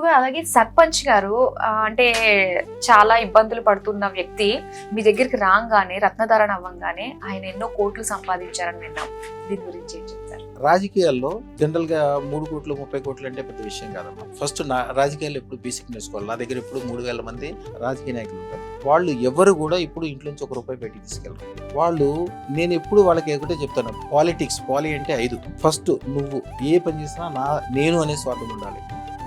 గురుగారు అలాగే సర్పంచ్ గారు అంటే చాలా ఇబ్బందులు పడుతున్న వ్యక్తి మీ దగ్గరికి రాగానే రత్నధారణ అవ్వంగానే ఆయన ఎన్నో కోట్లు సంపాదించారని విన్నాం. దీని గురించి ఏం చెప్తారు? రాజకీయాల్లో జనరల్ గా 3 కోట్లు 30 కోట్లు అంటే పెద్ద విషయం కాదమ్మా. ఫస్ట్ నా రాజకీయాల్లో ఎప్పుడు బేసిక్ నేర్చుకోవాలి. నా దగ్గర ఇప్పుడు 3000 మంది రాజకీయ నాయకులు ఉంటారు. వాళ్ళు ఎవరు కూడా ఇప్పుడు ఇంట్లో నుంచి ₹1 బయటికి తీసుకెళ్ళరు. వాళ్ళు నేను ఎప్పుడు వాళ్ళకి ఒకటే చెప్తాను, పాలిటిక్స్ అంటే 5. ఫస్ట్ నువ్వు ఏ పని చేసినా నేను అనే స్వార్థం ఉండాలి.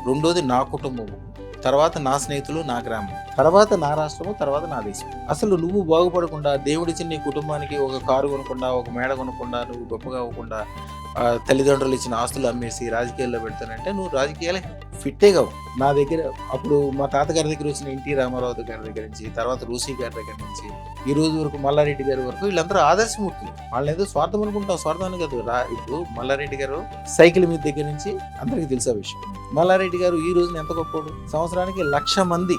రెండోది నా కుటుంబము, తర్వాత నా స్నేహితులు, నా గ్రామం, తర్వాత నా రాష్ట్రము, తర్వాత నా దేశం. అసలు నువ్వు బాగుపడకుండా దేవుడిచ్చిన నీ కుటుంబానికి ఒక కారు కొనకుండా, ఒక మేడ కొనకుండా, నువ్వు గొప్పగా అవ్వకుండా, తల్లిదండ్రులు ఇచ్చిన ఆస్తులు అమ్మేసి రాజకీయాల్లో పెడతానంటే నువ్వు రాజకీయాలే ఫిట్టే కావు. నా దగ్గర అప్పుడు మా తాతగారి దగ్గర వచ్చిన ఎన్టీ రామారావు గారి దగ్గర నుంచి, తర్వాత రూసీ గారి దగ్గర నుంచి, ఈ రోజు వరకు మల్లారెడ్డి గారి వరకు వీళ్ళందరూ ఆదర్శమూర్తులు. వాళ్ళని ఏదో స్వార్థం అనుకుంటాం, స్వార్థాన్ని కాదు. ఇప్పుడు మల్లారెడ్డి గారు సైకిల్ మీద దగ్గర నుంచి అందరికీ తెలిసే విషయం. మల్లారెడ్డి గారు ఈ రోజున ఎంత గొప్పడు, సంవత్సరానికి 1,00,000 మంది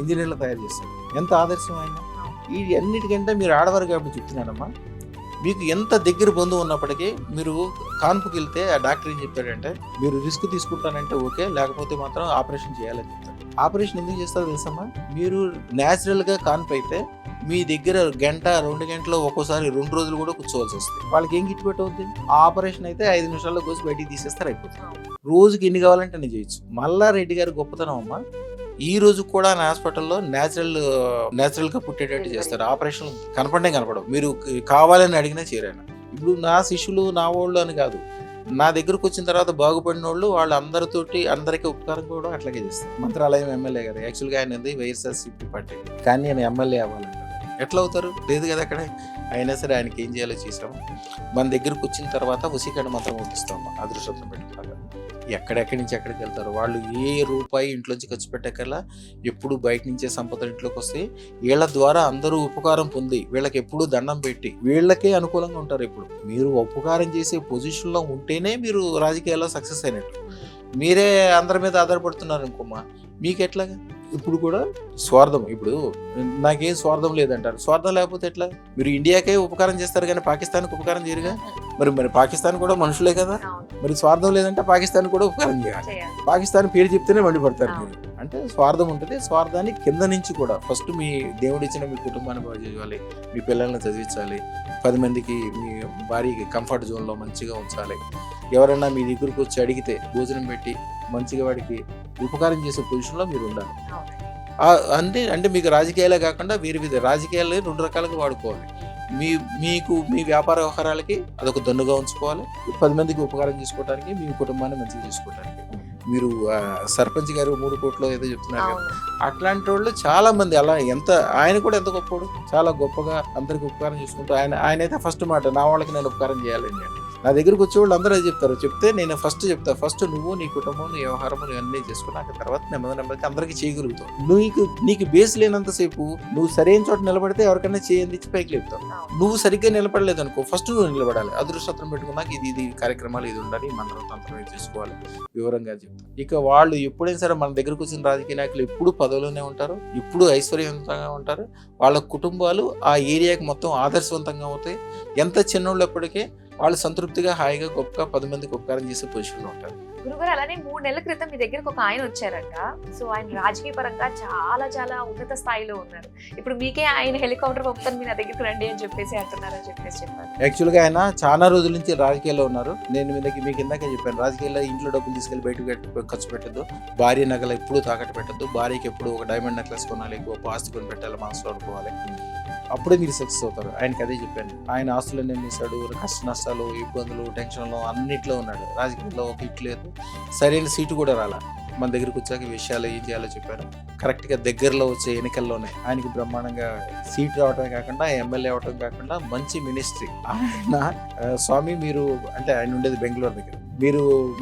ఇంజనీర్లు తయారు చేస్తారు. ఎంత ఆదర్శం ఆయన. ఈ అన్నిటికంటే మీరు ఆడవారు కాబట్టి చెప్తున్నానమ్మా, మీకు ఎంత దగ్గర బంధువు ఉన్నప్పటికీ మీరు కాన్పుకి వెళ్తే ఆ డాక్టర్ ఏం చెప్తాడంటే, మీరు రిస్క్ తీసుకుంటానంటే ఓకే, లేకపోతే మాత్రం ఆపరేషన్ చేయాలని చెప్తాడు. ఆపరేషన్ ఎందుకు చేస్తారో తెలుసమ్మా, మీరు న్యాచురల్గా కాన్పు అయితే మీ దగ్గర 1-2 గంటలు, ఒక్కోసారి 2 రోజులు కూడా కూర్చోవాల్సి వస్తుంది. వాళ్ళకి ఏం గిట్టుబాటు అవుతుంది? ఆ ఆపరేషన్ అయితే 5 నిమిషాల్లో కోసి బయటికి తీసేస్తారు, అయిపోతుంది. రోజుకి ఎన్ని కావాలంటే అన్ని చేయొచ్చు. మల్లారెడ్డి గారి గొప్పతనం అమ్మా, ఈ రోజు కూడా నా హాస్పిటల్లో న్యాచురల్ గా పుట్టేటట్టు చేస్తారు. ఆపరేషన్ కనపడవు, మీరు కావాలని అడిగినా చేరాను. ఇప్పుడు నా శిష్యులు నా వాళ్ళు అని కాదు, నా దగ్గరకు వచ్చిన తర్వాత బాగుపడిన వాళ్ళు అందరికీ ఉపకారం కూడా అట్లాగే చేస్తారు. మంత్రాలయం ఎమ్మెల్యే గారు యాక్చువల్గా ఆయన వైఎస్ఆర్సీపీ పార్టీ, కానీ ఆయన ఎమ్మెల్యే అవ్వాలంటారు. ఎట్లా అవుతారు? లేదు కదా అక్కడ. అయినా సరే ఆయనకి ఏం చేయాలో చేసాము. మన దగ్గరకు వచ్చిన తర్వాత వసీకరణ మంత్రం పంపిస్తాము, అదృష్టం పెట్టుకున్నాక. ఎక్కడెక్కడి నుంచి ఎక్కడికి వెళ్తారు వాళ్ళు, ఏ రూపాయి ఇంట్లోంచి ఖర్చు పెట్టకల్లా ఎప్పుడు బయట నుంచే సంపద ఇంట్లోకి వస్తే వీళ్ళ ద్వారా అందరూ ఉపకారం పొంది వీళ్ళకి ఎప్పుడు దండం పెట్టి వీళ్ళకే అనుకూలంగా ఉంటారు. ఇప్పుడు మీరు ఉపకారం చేసే పొజిషన్లో ఉంటేనే మీరు రాజకీయాల్లో సక్సెస్ అయినట్టు. మీరే అందరి మీద ఆధారపడుతున్నారు అనుకోమ్మా, మీకు ఎట్లాగా? ఇప్పుడు కూడా స్వార్థం, ఇప్పుడు నాకేం స్వార్థం లేదంటారు. స్వార్థం లేకపోతే ఎట్లా? మీరు ఇండియాకే ఉపకారం చేస్తారు కానీ పాకిస్తాన్కి ఉపకారం చేయరుగా. మరి పాకిస్తాన్ కూడా మనుషులే కదా. మరి స్వార్థం లేదంటే పాకిస్తాన్ కూడా ఉపకారం చేయాలి. పాకిస్తాన్ పేరు చెప్తేనే మండిపడతారు మీరు. అంటే స్వార్థం ఉంటుంది. స్వార్థాన్ని కింద నుంచి కూడా ఫస్ట్ మీ దేవుడిచ్చిన మీ కుటుంబాన్ని బాగు చేయాలి, మీ పిల్లల్ని చదివించాలి, 10 మందికి మీ భార్యకి కంఫర్ట్ జోన్లో మంచిగా ఉంచాలి. ఎవరైనా మీ దగ్గరకు వచ్చి అడిగితే భోజనం పెట్టి మంచిగా వాడికి ఉపకారం చేసే పొజిషన్లో మీరు ఉండాలి. అంటే మీకు రాజకీయాలే కాకుండా వేరే రాజకీయాలు 2 రకాలుగా వాడుకోవాలి. మీ వ్యాపార వ్యవహారాలకి అదొక దన్నుగా ఉంచుకోవాలి, 10 మందికి ఉపకారం చేసుకోవడానికి, మీ కుటుంబాన్ని మంచిగా చేసుకోవడానికి. మీరు సర్పంచ్ గారు 3 కోట్లు ఏదో చెప్తున్నారు కదా, అట్లాంటి వాళ్ళు చాలా మంది. అలా ఆయన కూడా ఎంత గొప్పడు, చాలా గొప్పగా అందరికి ఉపకారం చేసుకుంటూ ఆయన అయితే ఫస్ట్ మాట, నా వాళ్ళకి నేను ఉపకారం చేయాలండి. నా దగ్గరకు వచ్చేవాళ్ళు అందరూ అది చెప్తారు. చెప్తే నేను ఫస్ట్ నువ్వు నీ కుటుంబం నీ వ్యవహారం అన్నీ చేసుకున్నాక తర్వాత నెమ్మదికి అందరికీ చేయగలుగుతావు. నీకు బేస్ లేనంతసేపు నువ్వు సరైన చోట నిలబడితే ఎవరికైనా చేయందించి పైకి లేపుతావు. నువ్వు సరిగ్గా నిలబడలేదు అనుకో, ఫస్ట్ నువ్వు నిలబడాలి. అదృష్టం పెట్టుకున్నాక ఇది కార్యక్రమాలు ఇది ఉండాలి, మంత్రం తంత్రం చేసుకోవాలి, వివరంగా చెప్తాను. ఇక వాళ్ళు ఎప్పుడైనా సరే మన దగ్గరకు వచ్చిన రాజకీయ నాయకులు ఎప్పుడు పదవిలోనే ఉంటారు, ఎప్పుడు ఐశ్వర్యవంతంగా ఉంటారు. వాళ్ళ కుటుంబాలు ఆ ఏరియాకి మొత్తం ఆదర్శవంతంగా అవుతాయి. ఎంత చిన్నోళ్ళు ఎప్పటికీ వాళ్ళు సంతృప్తిగా హాయిగా గొప్పగా 10 మందికి ఉపకారం చేసే పొజిషన్లో ఉంటారు. గురుగారు అలానే 3 నెలల క్రితం మీ దగ్గరకు ఒక ఆయన వచ్చారంట. సో ఆయన రాజకీయ పరంగా చాలా చాలా ఉన్నత స్థాయిలో ఉన్నారు. ఇప్పుడు మీకే ఆయన హెలికాప్టర్ పంపుతాను మీ నా దగ్గరకు రండి అని చెప్పేసి అంటున్నారని చెప్పారు. యాక్చువల్గా ఆయన చాలా రోజుల నుంచి రాజకీయాల్లో ఉన్నారు. నేను మీకు ఇందాకే చెప్పాను, రాజకీయాల్లో ఇంట్లో డబ్బులు తీసుకెళ్లి బయటకు ఖర్చు పెట్టద్దు, భార్య నగలు ఎప్పుడు తాకట్టు పెట్టద్దు, భార్యకి ఎప్పుడు ఒక డైమండ్ నెక్లెస్ కొనాలి, గొప్ప ఆస్తి కొని పెట్టాలి, మనసులో అనుకోవాలి, అప్పుడే మీరు సక్సెస్ అవుతారు. ఆయనకి అదే చెప్పాను. ఆయన ఆస్తులన్నీ అమ్మేశాడు, కష్ట నష్టాలు, ఇబ్బందులు, టెన్షన్లు అన్నిట్లో ఉన్నాడు. రాజకీయాల్లో ఒక ఇటు లేదు, సరైన సీటు కూడా రాలా. మన దగ్గరకు వచ్చాక విషయాలు ఏం చేయాలో చెప్పాను. కరెక్ట్గా దగ్గరలో వచ్చే ఎన్నికల్లోనే ఆయనకి బ్రహ్మాండంగా సీట్ రావటమే కాకుండా ఎమ్మెల్యే అవటం కాకుండా మంచి మినిస్ట్రీ. ఆయన స్వామి మీరు అంటే ఆయన ఉండేది బెంగళూరు దగ్గర,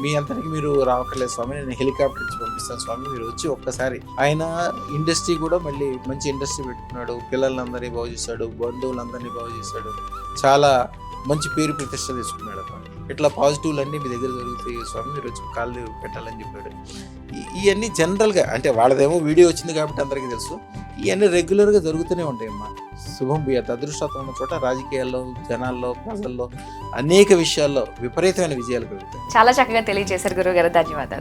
మీ అంతటికి మీరు రావట్లేదు స్వామి, నేను హెలికాప్టర్ ఇచ్చి పంపిస్తాను స్వామి, మీరు వచ్చి ఒక్కసారి. ఆయన ఇండస్ట్రీ కూడా మళ్ళీ మంచి ఇండస్ట్రీ పెట్టుకున్నాడు, పిల్లలందరినీ బాగు చేశాడు, బంధువులందరినీ బాగు చేశాడు, చాలా మంచి పేరు ప్రతిష్ట తీసుకున్నాడు. ఇట్లా పాజిటివ్లు అన్నీ మీ దగ్గర జరుగుతాయి స్వామి, మీరు వచ్చి కాళ్ళు పెట్టాలని చెప్పాడు. ఇవన్నీ జనరల్గా అంటే వాళ్ళదేమో వీడియో వచ్చింది కాబట్టి అందరికీ తెలుసు, ఇవన్నీ రెగ్యులర్గా జరుగుతూనే ఉంటాయమ్మా. శుభం భూయాత్. అదృష్టం ఉన్న చోట రాజకీయాల్లో, జనాల్లో, ప్రజల్లో అనేక విషయాల్లో విపరీతమైన విజయాలు కలుగుతాయి. చాలా చక్కగా తెలియజేశారు గురువు గారు, ధన్యవాదాలు.